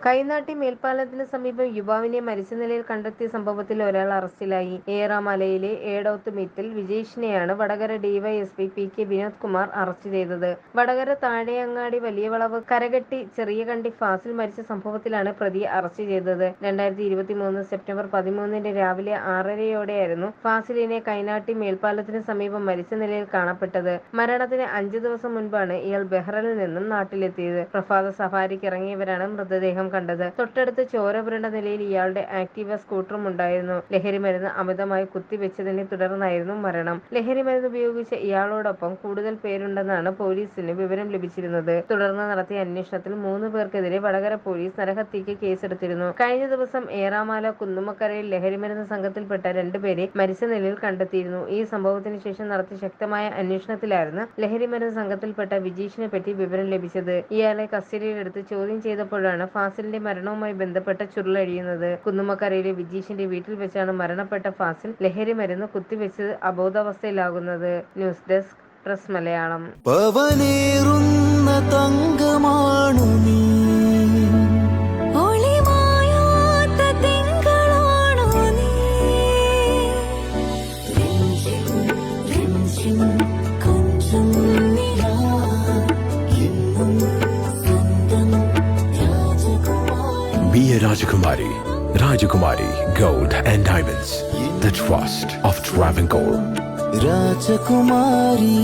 കൈനാട്ടി മേൽപ്പാലത്തിന് സമീപം യുവാവിനെ മരിച്ച നിലയിൽ കണ്ടെത്തിയ സംഭവത്തിൽ ഒരാൾ അറസ്റ്റിലായി. ഏറാമലയിലെ ഏടോത്ത് മിത്തിൽ വിജേഷിനെയാണ് Vadakara DYSP P K Vinod Kumar അറസ്റ്റ് ചെയ്തത്. വടകര താഴെയങ്ങാടി വലിയവളവ് കരകെട്ടി ചെറിയകണ്ടി ഫാസിൽ മരിച്ച സംഭവത്തിലാണ് പ്രതിയെ അറസ്റ്റ് ചെയ്തത്. 2023 സെപ്റ്റംബർ 13 രാവിലെ 6:30യോടെയായിരുന്നു ഫാസിലിനെ കൈനാട്ടി മേൽപ്പാലത്തിന് സമീപം മരിച്ച നിലയിൽ കാണപ്പെട്ടത്. മരണത്തിന് 5 ദിവസം മുൻപാണ് ഇയാൾ ബഹ്റൈനിൽ നിന്നും നാട്ടിലെത്തിയത്. പ്രഭാത സഫാരിക്കിറങ്ങിയവരാണ് മൃതദേഹം കണ്ടത്. തൊട്ടടുത്ത് ചോര പുരണ്ട നിലയിൽ ഇയാളുടെ ആക്ടീവ സ്കൂട്ടറും ഉണ്ടായിരുന്നു. ലഹരിമരുന്ന് അമിതമായി കുത്തിവെച്ചതിനെ തുടർന്നായിരുന്നു മരണം. ലഹരിമരുന്ന് ഉപയോഗിച്ച ഇയാളോടൊപ്പം കൂടുതൽ പേരുണ്ടെന്നാണ് പോലീസിന് വിവരം ലഭിച്ചിരുന്നത്. തുടർന്ന് നടത്തിയ അന്വേഷണത്തിൽ 3 പേർക്കെതിരെ വടകര പോലീസ് നരഹത്യക്ക് കേസെടുത്തിരുന്നു. കഴിഞ്ഞ ദിവസം ഏറാമല കുന്നുമ്മക്കരയിൽ ലഹരിമരുന്ന് സംഘത്തിൽപ്പെട്ട 2 പേരെ മരിച്ച നിലയിൽ കണ്ടെത്തിയിരുന്നു. ഈ സംഭവത്തിന് ശേഷം നടത്തിയ ശക്തമായ അന്വേഷണത്തിലായിരുന്നു ലഹരിമരുന്ന് സംഘത്തിൽപ്പെട്ട വിജീഷിനെ പറ്റി വിവരം ലഭിച്ചത്. ഇയാളെ കസ്റ്റഡിയിലെടുത്ത് ചോദ്യം ചെയ്തപ്പോഴാണ് ഫാസിലിന്റെ മരണവുമായി ബന്ധപ്പെട്ട ചുരുളഴിയുന്നത്. കുന്നുമ്മക്കരയിലെ വിജീഷിന്റെ വീട്ടിൽ വെച്ചാണ് മരണപ്പെട്ട ഫാസിൽ ലഹരിമരുന്ന് കുത്തിവെച്ച് അബോധാവസ്ഥയിലാകുന്നത്. News desk press Malayalam. തങ്കമാണു നീ, Be a Rajakumari. Rajakumari Gold and Diamonds. The trust of Travancore. Rajakumari.